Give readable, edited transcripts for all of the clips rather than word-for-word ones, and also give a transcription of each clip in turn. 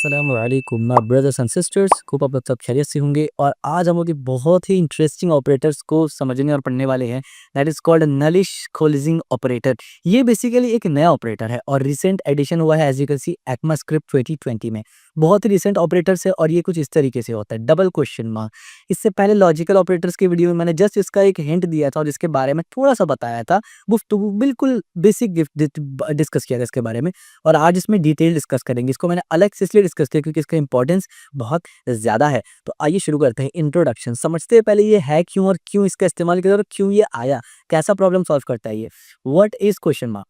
अस्सलाम वालेकुम my brothers and sisters. खूब आप लोग सब खैरियत से होंगे और आज हम लोग एक बहुत ही इंटरेस्टिंग ऑपरेटर्स को समझने और पढ़ने वाले हैं। That is called nullish coalescing operator. ये बेसिकली एक नया ऑपरेटर है और रिसेंट एडिशन हुआ है as you can see ECMAScript 2020 में। बहुत ही रिसेंट ऑपरेटर्स है और ये कुछ इस तरीके से होता है, डबल क्वेश्चन मार्क। इससे पहले लॉजिकल ऑपरेटर्स की वीडियो में मैंने जस्ट इसका एक हिंट दिया था और इसके बारे में थोड़ा सा बताया था। गुफ्तगू बिल्कुल बेसिक डिस्कस किया था इसके बारे में और आज इसमें डिटेल डिस्कस करेंगे। इसको मैंने अलग से इसलिए डिस्कस किया क्योंकि इसका इंपॉर्टेंस बहुत ज़्यादा है। तो आइए शुरू करते हैं। इंट्रोडक्शन समझते हैं पहले ये है क्यों और क्यों इसका इस्तेमाल किया और क्यों ये आया, कैसा प्रॉब्लम सॉल्व करता है ये। What is question mark?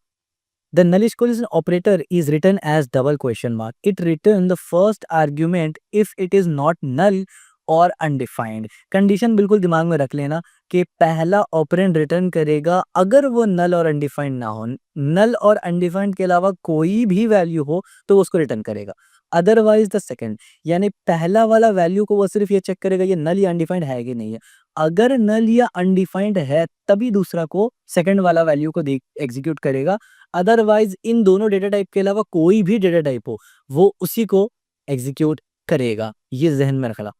The nullish collision operator is written as double question mark. It return the first argument if it is not null और undefined. कंडीशन बिल्कुल दिमाग में रख लेना कि पहला ऑपरेंड रिटर्न करेगा अगर वो नल और अनडिफाइंड ना हो। नल और अनडिफाइंड के अलावा कोई भी वैल्यू हो तो वो उसको रिटर्न करेगा। अदरवाइज द सेकंड, यानी पहला वाला वैल्यू को वो सिर्फ ये चेक करेगा ये नल या अनडिफाइंड है कि नहीं है। अगर नल या अनडिफाइंड है तभी दूसरा को सेकंड वाला वैल्यू को देख एग्जीक्यूट करेगा। अदरवाइज इन दोनों डेटा टाइप के अलावा कोई भी डेटा टाइप हो वो उसी को एग्जीक्यूट करेगा। ये जहन में रखना।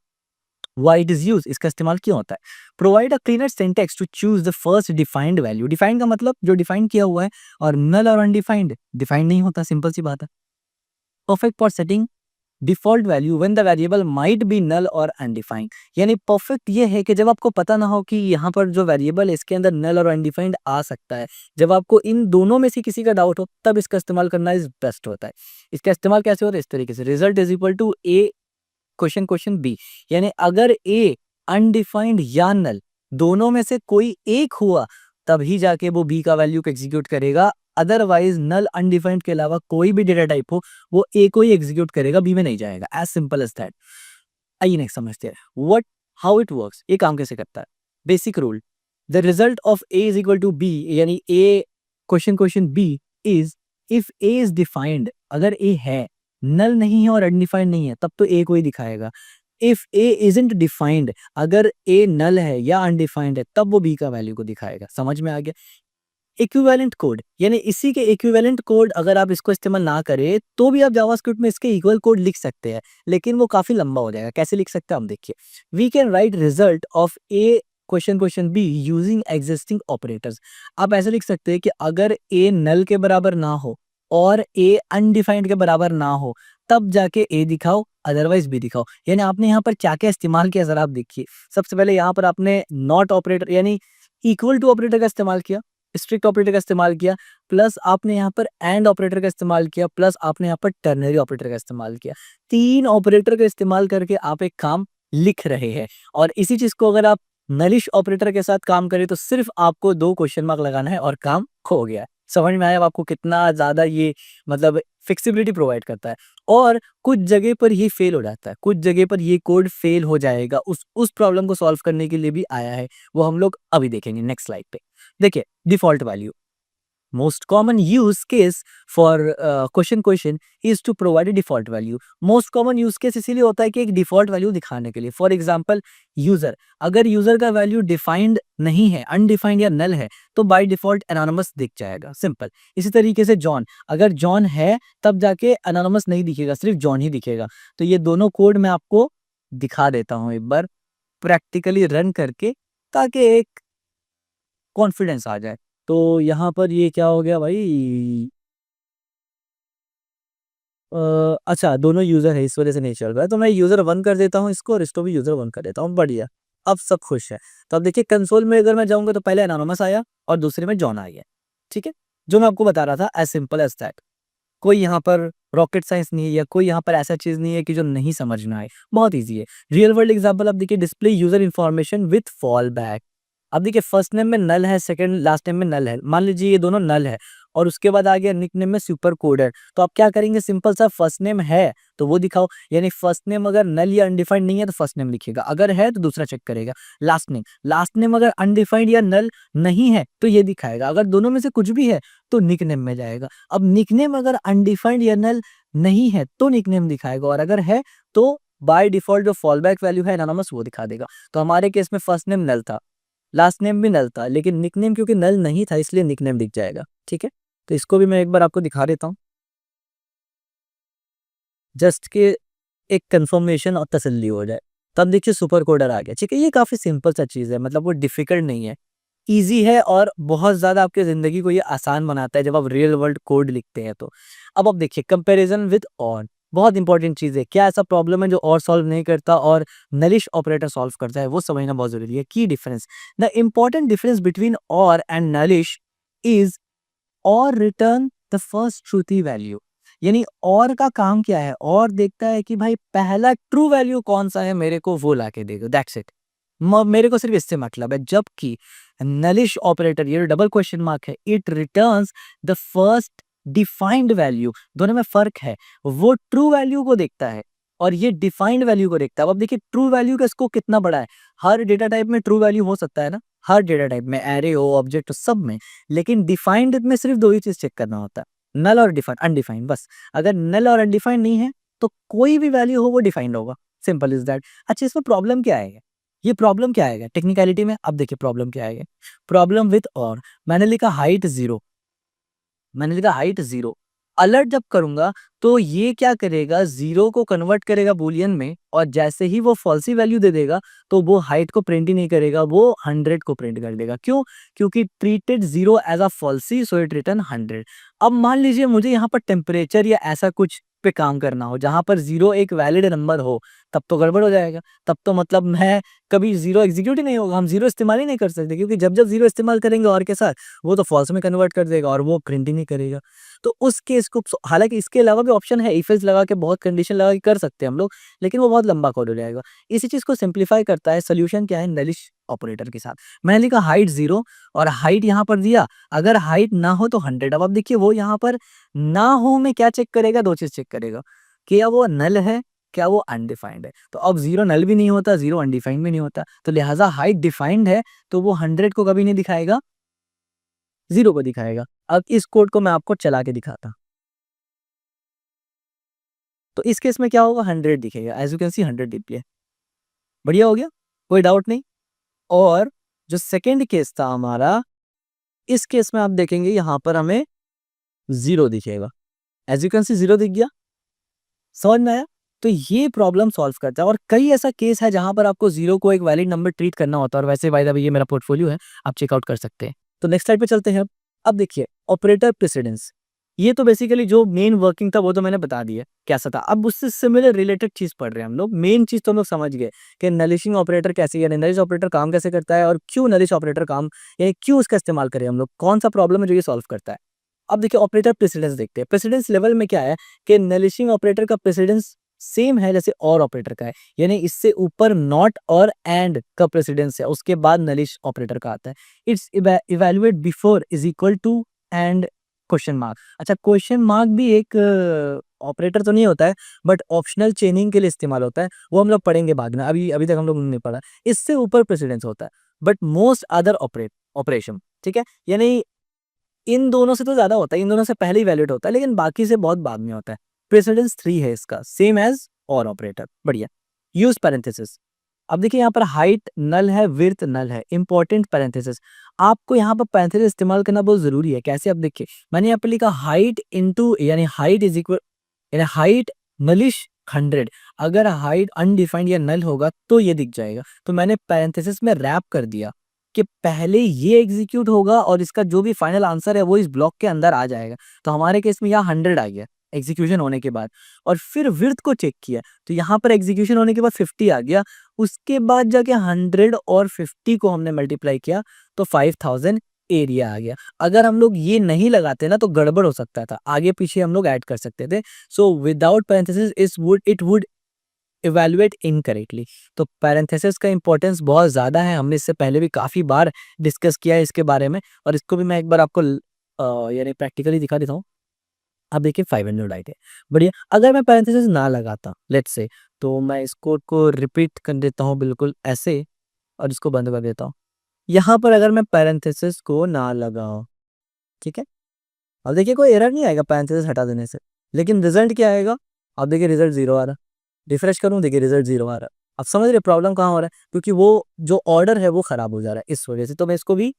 वाई इट इज यूज, इसका इस्तेमाल क्यों होता है? Provide a cleaner syntax to choose the first defined value. Defined का मतलब जो डिफाइन किया हुआ है और नल और अनडिफाइंड डिफाइंड नहीं होता, सिंपल सी बात है। Perfect for setting default value when the variable might be null or undefined. यानी परफेक्ट ये है कि जब आपको पता ना हो कि यहाँ पर जो वेरिएबल है इसके अंदर नल और अनडिफाइंड आ सकता है, जब आपको इन दोनों में से किसी का डाउट हो तब इसका इस्तेमाल करना इज बेस्ट होता है। इसका इस्तेमाल कैसे होता है? इस तरीके से, result is equal to A question B. यानी अगर ए अनडिफाइंड या नल दोनों में से कोई एक हुआ तभी जाके वो बी का वैल्यू को एग्जीक्यूट करेगा। अदरवाइज नल अनडिफाइंड के अलावा कोई भी डेटा टाइप हो वो ए को ही एग्जीक्यूट करेगा, बी में नहीं जाएगा। As simple as that. आइए नेक्स्ट समझते हैं व्हाट हाउ इट वर्क्स। ये काम कैसे करता है? Basic rule, the result of A is equal to B, यानी A question B is if A is defined, अगर ए है, नल नहीं है और अनडिफाइंड नहीं है तब तो ए को ही दिखाएगा। इफ ए इजंट डिफाइंड, अगर ए नल है या अनडिफाइंड है तब वो बी का वैल्यू को दिखाएगा। समझ में आ गया? इक्विवेलेंट कोड, यानी इसी के इक्विवेलेंट कोड अगर आप इसको इस्तेमाल ना करें तो भी आप जावास्क्रिप्ट में इसके इक्वल कोड लिख सकते हैं, लेकिन वो काफी लंबा हो जाएगा। कैसे लिख सकते हैं हम देखिए। We can write result of A question B using existing operators. आप ऐसे लिख सकते हैं कि अगर ए नल के बराबर ना हो और ए अनडिफाइंड के बराबर ना हो तब जाके ए दिखाओ, अदरवाइज बी दिखाओ। यानी आपने यहाँ पर क्या क्या इस्तेमाल किया जरा आप देखिए। सबसे पहले यहाँ पर आपने नॉट ऑपरेटर यानी इक्वल टू ऑपरेटर का इस्तेमाल किया, स्ट्रिक्ट ऑपरेटर का इस्तेमाल किया, प्लस आपने यहाँ पर एंड ऑपरेटर का इस्तेमाल किया, प्लस आपने यहाँ पर टर्नरी ऑपरेटर का इस्तेमाल किया। तीन ऑपरेटर का इस्तेमाल करके आप एक काम लिख रहे हैं और इसी चीज को अगर आप नलिश ऑपरेटर के साथ काम करें तो सिर्फ आपको दो क्वेश्चन मार्क लगाना है और काम हो गया है। समझ में आया अब आपको कितना ज्यादा ये मतलब फ्लेक्सिबिलिटी प्रोवाइड करता है। और कुछ जगह पर ये फेल हो जाता है, कुछ जगह पर ये कोड फेल हो जाएगा, उस प्रॉब्लम को सॉल्व करने के लिए भी आया है। वो हम लोग अभी देखेंगे नेक्स्ट स्लाइड पे। देखिए default value, most common use case for question is to provide a default value। most common use case इसीलिए होता है कि एक default value दिखाने के लिए। फॉर एग्जाम्पल यूजर, अगर यूजर का वैल्यू डिफाइंड नहीं है, अनडिफाइंड या नल है तो बाय डिफॉल्ट एनोनिमस दिख जाएगा, सिंपल। इसी तरीके से जॉन, अगर जॉन है तब जाके एनोनिमस नहीं दिखेगा, सिर्फ जॉन ही दिखेगा। तो ये दोनों कोड मैं आपको दिखा देता हूँ एक बार प्रैक्टिकली रन करके, ताकि एक कॉन्फिडेंस आ जाए। तो यहाँ पर ये क्या हो गया भाई, अच्छा दोनों यूजर है इस वजह से नहीं चल रहा है, तो मैं यूजर 1 कर देता हूँ इसको और इसको भी यूजर 1 कर देता हूँ। बढ़िया, अब सब खुश है। तो अब देखिए कंसोल में अगर मैं जाऊंगा तो पहले एनोनिमस आया और दूसरे में जॉन आ गया। ठीक है, जो मैं आपको बता रहा था एज सिंपल एज दैट। कोई यहाँ पर रॉकेट साइंस नहीं है या कोई यहाँ पर ऐसा चीज नहीं है कि जो नहीं समझ में आए, बहुत ईजी है। रियल वर्ल्ड एग्जांपल आप देखिए, display user information with fall back. अब देखिए फर्स्ट नेम में नल है, सेकंड लास्ट नेम में नल है, मान लीजिए ये दोनों नल है और उसके बाद आ गया निक नेम में सुपर कोडर। तो आप क्या करेंगे, सिंपल सा फर्स्ट नेम है तो वो दिखाओ, यानी फर्स्ट नेम अगर नल या अनडिफाइंड नहीं है तो फर्स्ट नेम लिखेगा, अगर है तो दूसरा चेक करेगा। लास्ट नेम अगर अनडिफाइंड या नल नहीं है तो ये दिखाएगा, अगर दोनों में से कुछ भी है तो निक नेम में जाएगा। अब निक नेम अगर अनडिफाइंड या नल नहीं है तो निक नेम दिखाएगा, और अगर है तो बाय डिफॉल्ट जो फॉल बैक वैल्यू है एनोनिमस वो दिखा देगा। तो हमारे केस में फर्स्ट नेम नल था, लास्ट नेम भी नल था, लेकिन निकनेम क्योंकि नल नहीं था इसलिए निकनेम दिख जाएगा। ठीक है, तो इसको भी मैं एक बार आपको दिखा देता हूँ जस्ट के एक कंफर्मेशन और तसल्ली हो जाए। तब देखिए सुपर कोडर आ गया, ठीक है? ये काफ़ी सिंपल सा चीज़ है, मतलब वो डिफ़िकल्ट नहीं है। ईज़ी है और बहुत ज़्यादा आपकी ज़िंदगी को ये आसान बनाता है जब आप रियल वर्ल्ड कोड लिखते हैं तो। अब आप देखिए कंपैरिज़न विद और, बहुत इंपॉर्टेंट चीज़ है। क्या ऐसा प्रॉब्लम है जो और सॉल्व नहीं करता और नलिश ऑपरेटर सॉल्व करता है, वो समझना बहुत ज़रूरी है। की difference, the important difference between और एंड नलिश इज़ और return the first truthy value. यानी और का काम क्या है? और देखता है कि भाई पहला ट्रू वैल्यू कौन-सा है, मेरे को वो लाके दे दो, दैट्स इट। मेरे को सिर्फ इससे मतलब है। जबकि नलिश ऑपरेटर, ये डबल क्वेश्चन मार्क है, it returns the first defined value. दोनों में फ़र्क है। वो ट्रू वैल्यू को देखता है और ये डिफाइंड वैल्यू को देखता है। अब देखिए ट्रू वैल्यू का स्कोप कितना बड़ा है। हर डेटा टाइप में ट्रू वैल्यू हो सकता है ना? हर डेटा टाइप में, एरे हो, ऑब्जेक्ट हो, सब में। लेकिन डिफाइंड में सिर्फ 2 ही चीज़ चेक करना होता है, नल और डिफाइंड, अनडिफाइंड बस। अगर नल और अनडिफाइंड नहीं है, तो कोई भी वैल्यू हो वो डिफाइंड होगा, सिंपल इज़ दैट। अच्छा, इसमें प्रॉब्लम क्या आएगा? ये प्रॉब्लम क्या आएगा टेक्निकैलिटी में? अब देखिए प्रॉब्लम क्या आएगा। प्रॉब्लम विथ और, मैंने लिखा हाइट 0, मैंने लिखा हाइट 0। अलर्ट जब करूँगा तो ये क्या करेगा, 0 को कन्वर्ट करेगा बूलियन में और जैसे ही वो फ़ॉल्सी वैल्यू दे देगा, तो वो हाइट को प्रिंट ही नहीं करेगा, वो 100 को प्रिंट कर देगा। क्यों? क्योंकि treated 0 as a falsy, so it return 100। अब मान लीजिए मुझे यहाँ पर टेम्परेचर या ऐसा कुछ पे काम करना हो, जहाँ पर 0 एक वैलिड नंबर हो, तब तो गड़बड़ हो जाएगा। तब तो मतलब मैं कभी 0 एग्ज़ीक्यूट ही नहीं होगा, हम 0 इस्तेमाल ही नहीं कर सकते, क्योंकि जब-जब 0 इस्तेमाल करेंगे और के साथ, वो तो फ़ॉल्स में कन्वर्ट कर देगा और वो प्रिंट ही नहीं करेगा। तो उस केस को हालाँकि इसके अलावा भी ऑप्शन है, इफ एल्स लगा के बहुत कंडीशन लगा के कर सकते हैं हम लोग, लेकिन वो बहुत लंबा कोड हो जाएगा। इसी चीज़ को सिंप्लीफाई करता है, सॉल्यूशन क्या है, नलिश ऑपरेटर के साथ। मैंने लिखा हाइट 0 और हाइट यहाँ पर दिया, अगर हाइट ना हो तो 100। अब आप देखिए वो यहाँ पर ना हो में क्या चेक करेगा, 2 चीज़ चेक करेगा, क्या वो नल है, क्या वो अनडिफाइंड है। तो अब 0 नल भी नहीं होता, 0 अनडिफाइंड भी नहीं होता, तो लिहाज़ा हाइट डिफाइंड है, तो वो 100 को कभी नहीं दिखाएगा, 0 को दिखाएगा। अब इस कोड को मैं आपको चला के दिखाता हूँ। तो इस केस में क्या होगा, 100 दिखेगा, एज़ यू कैन सी 100 दिख गया। बढ़िया हो गया, कोई डाउट नहीं। और जो सेकंड केस था हमारा, इस केस में आप देखेंगे यहाँ पर हमें 0 दिखेगा, एज़ यू कैन सी 0 दिख गया। समझ में आया? तो ये प्रॉब्लम सॉल्व करता है और कई ऐसा केस है जहाँ पर आपको 0 को एक वैलिड नंबर ट्रीट करना होता है और वैसे बाय द वे ये मेरा पोर्टफोलियो है, आप चेकआउट कर सकते हैं। तो नेक्स्ट स्लाइड पे चलते हैं अब। अब देखिए ऑपरेटर प्रेसिडेंस, ये तो बेसिकली जो मेन वर्किंग था वो तो मैंने बता दिया कैसा था। अब उससे सिमिलर रिलेटेड चीज़ पढ़ रहे हैं हम लोग। मेन चीज़ तो हम लोग समझ गए कि नलिशिंग ऑपरेटर कैसे, यानी नलिश ऑपरेटर काम कैसे करता है और क्यों नलिश ऑपरेटर काम, यानी क्यों उसका इस्तेमाल करें हम लोग, कौन-सा प्रॉब्लम है जो ये सॉल्व करता है। अब देखिए ऑपरेटर प्रेसिडेंस देखते हैं। प्रेसिडेंस लेवल में क्या है कि नलिशिंग ऑपरेटर का प्रेसिडेंस सेम है जैसे और ऑपरेटर का है, यानी इससे ऊपर नॉट और एंड का प्रेसिडेंस है, उसके बाद नलिश ऑपरेटर का आता है। It's evaluate before is equal to and question mark. अच्छा, क्वेश्चन मार्क भी एक ऑपरेटर तो नहीं होता है, बट ऑप्शनल चेनिंग के लिए इस्तेमाल होता है, वो हम लोग पढ़ेंगे बाद में, अभी अभी तक हम लोग नहीं पढ़ा। इससे ऊपर प्रेसिडेंस होता है, बट मोस्ट अदर ऑपरेशन, ठीक है, यानी इन दोनों से तो ज़्यादा होता है, इन दोनों से पहले ही वैलिड होता है, लेकिन बाकी से बहुत बाद में होता है। प्रेसिडेंस 3 है इसका, सेम एज़ और ऑपरेटर, बढ़िया। यूज़ पैरेंथेसिस, अब देखिए यहाँ पर हाइट नल है, विड्थ नल है, इंपॉर्टेंट पैरेंथेसिस। आपको यहाँ पर पैरेंथेसिस इस्तेमाल करना बहुत ज़रूरी है। कैसे? अब देखिए, मैंने यहाँ पे लिखा हाइट इनटू, यानी हाइट इज़ इक्वल, यानी हाइट नलिश 100, अगर हाइट अनडिफाइंड या नल होगा तो ये दिख जाएगा। तो मैंने पैरेंथेसिस में रैप कर दिया कि पहले ये एग्जीक्यूट होगा और इसका जो भी फाइनल आंसर है वो इस ब्लॉक के अंदर आ जाएगा। तो हमारे केस में यहाँ 100 आ गया एग्जीक्यूशन होने के बाद, और फिर विड्थ को चेक किया तो यहाँ पर एग्जीक्यूशन होने के बाद 50 आ गया। उसके बाद जाके 100 और 50 को हमने मल्टीप्लाई किया तो 5000 एरिया आ गया। अगर हम लोग ये नहीं लगाते ना तो गड़बड़ हो सकता था, आगे पीछे हम लोग ऐड कर सकते थे। So without parenthesis it would evaluate incorrectly. तो पैरेंथेसिस का इंपॉर्टेंस बहुत ज़्यादा है, हमने इससे पहले भी काफ़ी बार डिस्कस किया है इसके बारे में, और इसको भी मैं एक बार आपको यानी प्रैक्टिकली दिखा देता हूँ। अब देखिए 500 राइट है, बढ़िया। अगर मैं पैरेंथेसिस ना लगाता, लेट्स से, तो मैं इस कोड को रिपीट कर देता हूँ बिल्कुल ऐसे और इसको बंद कर देता हूँ। यहाँ पर अगर मैं पैरेंथेसिस को ना लगाऊँ, ठीक है? अब देखिए कोई एरर नहीं आएगा पैरेंथेसिस हटा देने से, लेकिन रिजल्ट क्या आएगा? अब देखिए रिजल्ट 0 आ रहा है। रिफ्रेश करूँ, देखिए रिजल्ट 0 आ रहा है। अब समझ रहे प्रॉब्लम कहाँ हो रहा है? क्योंकि वो जो ऑर्डर है वो खराब हो जा रहा है, इस वजह से। तो मैं इसको भी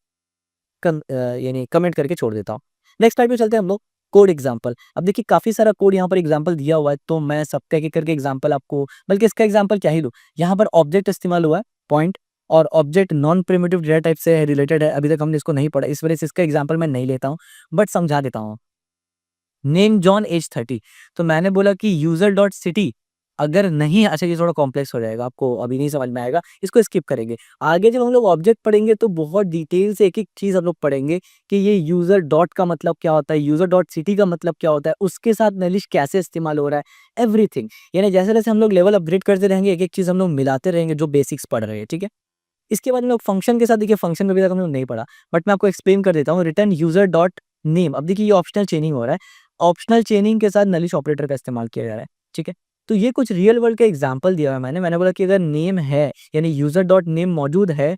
यानी कमेंट करके छोड़ देता हूँ। नेक्स्ट स्लाइड पे चलते हैं हम लोग। अब देखिए 500 राइट है, बढ़िया। अगर मैं पैरेंथेसिस ना लगाता, लेट्स से, तो मैं इसको भी कोड एग्जांपल। अब देखिए काफ़ी सारा कोड यहाँ पर एग्जांपल दिया हुआ है, तो मैं सबका एक-एक करके एग्जांपल आपको, बल्कि इसका एग्जांपल क्या ही दूँ। यहाँ पर ऑब्जेक्ट इस्तेमाल हुआ है, पॉइंट, और object non primitive data type से रिलेटेड है। अभी तक हमने इसको नहीं पढ़ा, इस वजह से इसका एग्जांपल मैं नहीं लेता हूँ, बट समझा देता हूँ। नेम जॉन एज 30, तो मैंने बोला कि यूजर डॉट सिटी अगर नहीं, अच्छा ये थोड़ा कॉम्प्लेक्स हो जाएगा, आपको अभी नहीं समझ में आएगा, इसको स्किप करेंगे। आगे जब हम लोग ऑब्जेक्ट पढ़ेंगे तो बहुत डिटेल से एक-एक चीज़ हम लोग पढ़ेंगे कि ये यूजर डॉट का मतलब क्या होता है, यूजर डॉट सिटी का मतलब क्या होता है, उसके साथ नलिश कैसे इस्तेमाल हो रहा है, एवरीथिंग। यानी जैसे-जैसे हम लोग लेवल अपग्रेड करते रहेंगे, एक-एक चीज़ हम लोग मिलाते रहेंगे जो बेसिक्स पढ़ रहे हैं, ठीक है? इसके बाद हम लोग फंक्शन के साथ, देखिए फंक्शन में अभी तक हम लोग नहीं पढ़ा, बट मैं आपको एक्सप्लेन कर देता हूँ। रिटर्न यूजर डॉट नेम, अब देखिए ये ऑप्शनल चेनिंग हो रहा है। ऑप्शनल चेनिंग के साथ नलिश ऑपरेटर का इस्तेमाल किया जा रहा है, ठीक है? तो ये कुछ रियल वर्ल्ड का एग्जांपल दिया हुआ है मैंने बोला कि अगर नेम है, यानी यूजर डॉट नेम मौजूद है,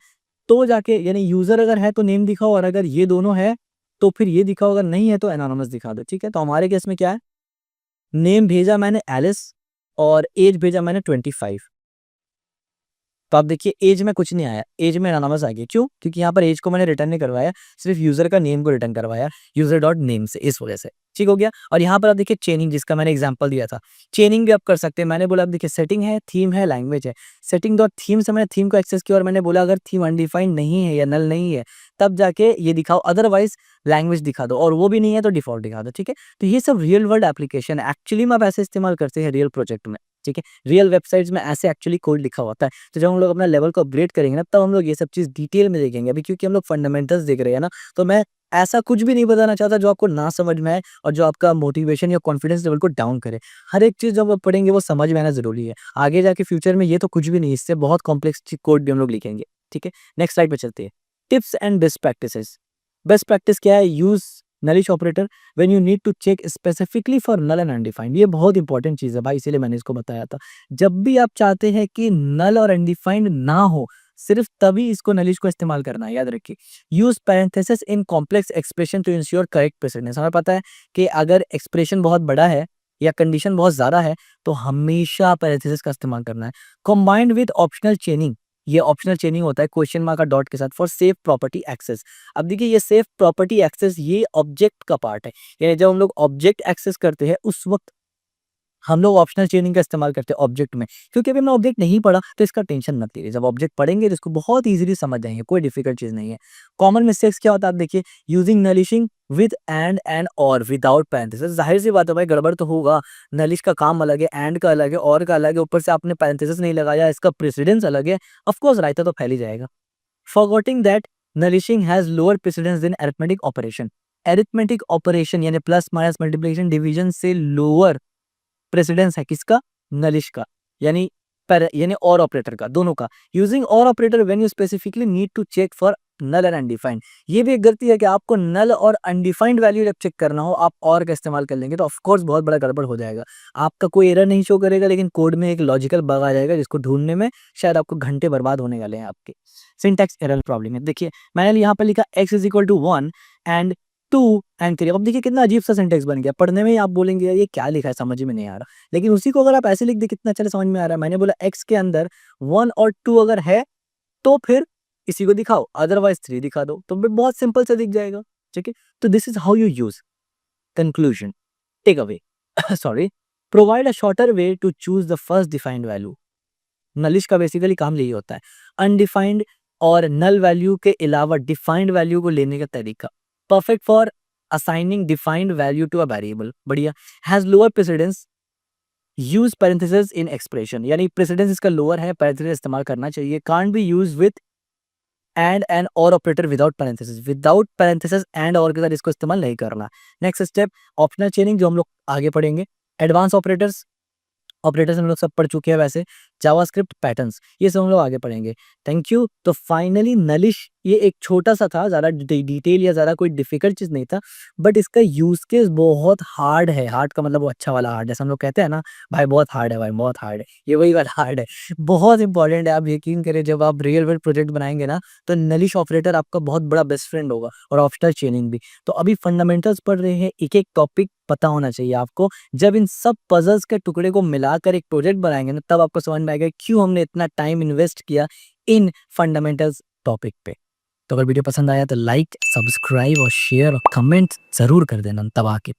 तो जाके, यानी यूजर अगर है तो नेम दिखाओ, और अगर ये दोनों है तो फिर ये दिखाओ, अगर नहीं है तो एनोनिमस दिखा दो, ठीक है? तो हमारे केस में क्या है, नेम भेजा मैंने एलिस और एज भेजा मैंने 25। तो आप देखिए ऐज में कुछ नहीं आया, ऐज में एनोनिमस आ गया, क्यों? क्योंकि यहाँ पर ऐज को मैंने रिटर्न नहीं करवाया, सिर्फ यूज़र का नेम को रिटर्न करवाया, यूज़र डॉट नेम से, इस वजह से, ठीक हो गया? और यहाँ पर आप देखिए चेनिंग, जिसका मैंने एग्जांपल दिया था, चेनिंग भी आप कर सकते हैं। मैंने बोला अब देखिए सेटिंग है, थीम है, लैंग्वेज है। सेटिंग डॉट थीम से मैंने थीम को एक्सेस किया और मैंने बोला अगर थीम अनडिफाइंड नहीं है या नल नहीं है, तब जाके ये दिखाओ, अदरवाइज़ लैंग्वेज दिखा दो, और वो भी नहीं है तो डिफ़ॉल्ट दिखा दो, ठीक है? तो ये सब रियल वर्ल्ड एप्लीकेशन है, एक्चुअली में आप ऐसे इस्तेमाल करते हैं रियल प्रोजेक्ट में, ठीक है? रियल वेबसाइट्स में ऐसे एक्चुअली कोड लिखा होता है। तो जब हम लोग अपना लेवल को अपग्रेड करेंगे ना, तब हम लोग ये सब चीज़ डिटेल में देखेंगे। अभी क्योंकि हम लोग फंडामेंटल्स देख रहे हैं ना, तो मैं ऐसा कुछ भी नहीं बताना चाहता जो आपको ना समझ में आए और जो आपका मोटिवेशन या कॉन्फिडेंस लेवल को डाउन करे। हर एक चीज़ जब आप पढ़ेंगे वो समझ में आना ज़रूरी है। आगे जाके फ्यूचर में ये तो कुछ भी नहीं, इससे बहुत कॉम्प्लेक्स ची कोड भी हम लोग लिखेंगे, ठीक है? नेक्स्ट स्लाइड पे चलते हैं। Tips and best practices. Best practice क्या है? Use nullish operator when you need to check specifically for null and undefined. ये बहुत इंपॉर्टेंट चीज़ है भाई, इसीलिए मैंने इसको बताया था। जब भी आप चाहते हैं कि नल और अनडिफाइंड ना हो, सिर्फ तभी इसको नलिश को इस्तेमाल करना है, याद रखिए। Use parenthesis in complex expression to ensure correct precedence. हमें पता है कि अगर एक्सप्रेशन बहुत बड़ा है या कंडीशन बहुत ज़्यादा है, तो हमेशा पैरेंथेसिस का इस्तेमाल करना है। कंबाइंड विद ऑप्शनल चेनिंग, ये ऑप्शनल चेनिंग होता है क्वेश्चन मार्क का डॉट के साथ, फॉर सेफ प्रॉपर्टी एक्सेस। अब देखिए ये सेफ प्रॉपर्टी एक्सेस ये ऑब्जेक्ट का पार्ट है, यानी जब हम लोग ऑब्जेक्ट एक्सेस करते हैं उस वक्त हम लोग ऑप्शनल चेनिंग का इस्तेमाल करते हैं ऑब्जेक्ट में। क्योंकि अभी हमने ऑब्जेक्ट नहीं पढ़ा तो इसका टेंशन मत लीजिए, जब ऑब्जेक्ट पढ़ेंगे तो इसको बहुत ईजिली समझ जाएंगे, कोई डिफिकल्ट चीज़ नहीं है। कॉमन मिस्टेक्स क्या होता है आप देखिए, यूजिंग नलिशिंग विद एंड और विदाउट पैरेंथेसिस। जाहिर सी बात है भाई, गड़बड़ तो होगा। नलिश का काम अलग है, एंड का अलग है, और का अलग है, ऊपर से आपने पैरेंथेसिस नहीं लगाया, इसका प्रेसिडेंस अलग है, ऑफ कोर्स रायता तो फैल ही जाएगा। Forgetting that nullishing has lower precedence than arithmetic operation. Arithmetic operation यानी प्लस माइनस मल्टीप्लिकेशन डिवीजन से लोअर प्रेसिडेंस है किसका? नलिश का, यानी यानी और ऑपरेटर का, दोनों का। Using or operator when you specifically need to check for null and undefined. ये भी एक गलती है कि आपको नल और अनडिफाइंड वैल्यू जब चेक करना हो, आप और का इस्तेमाल कर लेंगे तो ऑफ कोर्स बहुत बड़ा गड़बड़ हो जाएगा। आपका कोई एरर नहीं शो करेगा, लेकिन कोड में एक लॉजिकल बग आ जाएगा जिसको ढूंढने में शायद आपको घंटे बर्बाद होने वाले हैं आपके। सिंटैक्स एरर प्रॉब्लम है। देखिए मैंने यहाँ पर लिखा x is equal to 1 and 2 and 3। अब देखिए कितना अजीब सा सिंटैक्स बन गया, पढ़ने में ही आप बोलेंगे यार ये क्या लिखा है, समझ में नहीं आ रहा। लेकिन उसी को अगर आप ऐसे लिख दे कितना अच्छा समझ में आ रहा है। मैंने बोला x के अंदर 1 और 2 अगर है तो फिर इसी को दिखाओ, अदरवाइज 3 दिखा दो, तो फिर बहुत सिंपल से दिख जाएगा, ठीक है? तो this is how you use. Conclusion, takeaway sorry, provide a shorter way to choose the first defined value. Nullish का बेसिकली काम यही होता है, अनडिफाइंड और नल वैल्यू के अलावा डिफाइंड वैल्यू को लेने का तरीका। Perfect for assigning defined value to a variable, बढ़िया। Has lower precedence, use parenthesis in expression, यानी प्रेसिडेंस इसका लोअर है, पैरेंथेसिस इस्तेमाल करना चाहिए। Can't be use with and और operator without parenthesis, without parenthesis and और के साथ इसको इस्तेमाल नहीं करना। नेक्स्ट स्टेप, ऑप्शनल चेनिंग, जो हम लोग आगे पढ़ेंगे। एडवांस ऑपरेटर्स, ऑपरेटर्स हम लोग सब पढ़ चुके हैं वैसे। जावास्क्रिप्ट पैटर्न्स, ये सब हम लोग आगे पढ़ेंगे। Thank you. तो फाइनली नलिश ये एक छोटा सा था, ज़्यादा डिटेल या ज़्यादा कोई डिफिकल्ट चीज़ नहीं था, बट इसका यूज़ केस बहुत हार्ड है। हार्ड का मतलब वो अच्छा वाला हार्ड, जैसे हम लोग कहते हैं ना, भाई बहुत हार्ड है, भाई बहुत हार्ड है, ये वही वाला हार्ड है। बहुत इंपॉर्टेंट है, आप यकीन करें जब आप रियल वर्ल्ड प्रोजेक्ट बनाएंगे ना, तो नलिश ऑपरेटर आपका बहुत बड़ा बेस्ट फ्रेंड होगा, और ऑप्शनल चेनिंग भी। तो अभी फंडामेंटल्स पढ़ रहे हैं, एक एक टॉपिक पता होना चाहिए आपको। जब इन सब पजल्स के टुकड़े को मिलाकर एक प्रोजेक्ट बनाएंगे ना, तब आपको समझ में आएगा क्यों हमने इतना टाइम इन्वेस्ट किया इन फंडामेंटल्स टॉपिक पे। तो अगर वीडियो पसंद आया तो लाइक, सब्सक्राइब और शेयर और कमेंट जरूर कर देना दबा के।